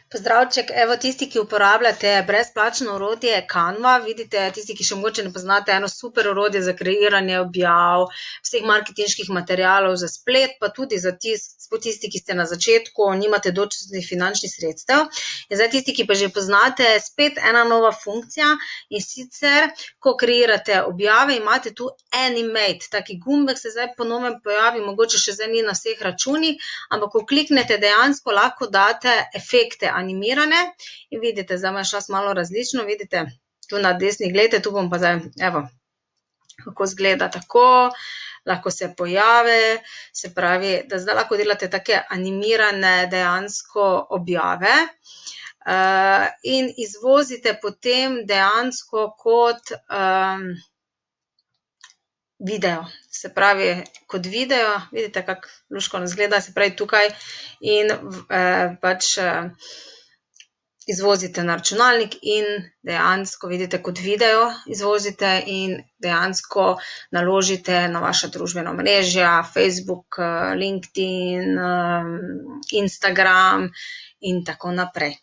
Pozdravček, evo tisti, ki uporabljate brezplačno orodje Canva, vidite, tisti, ki še mogoče ne poznate, eno super orodje za kreiranje objav, vseh marketinških materialov za splet, pa tudi za tisti, ki ste na začetku, nimate dočasnih finančnih sredstev. In zdaj tisti, ki pa že poznate, spet ena nova funkcija, in sicer, ko kreirate objave, imate tu Animate, taki gumbek se zdaj po novem pojavi, mogoče še zdaj ni na vseh računih, ampak ko kliknete, dejansko lahko date efekte animirane in vidite, zdaj ima šlas malo različno, vidite, tu na desni, glejte, tu bom pa zdaj, evo, kako izgleda tako, lahko se pojavi, se pravi, da zdaj lahko delate take animirane dejansko objave, in izvozite potem dejansko kot, video, se pravi, kot video, vidite, kako luštno izgleda, se pravi tukaj in pač izvozite na računalnik in dejansko vidite kot video izvozite in dejansko naložite na vaša družbena omrežja, Facebook, LinkedIn, Instagram in tako naprej.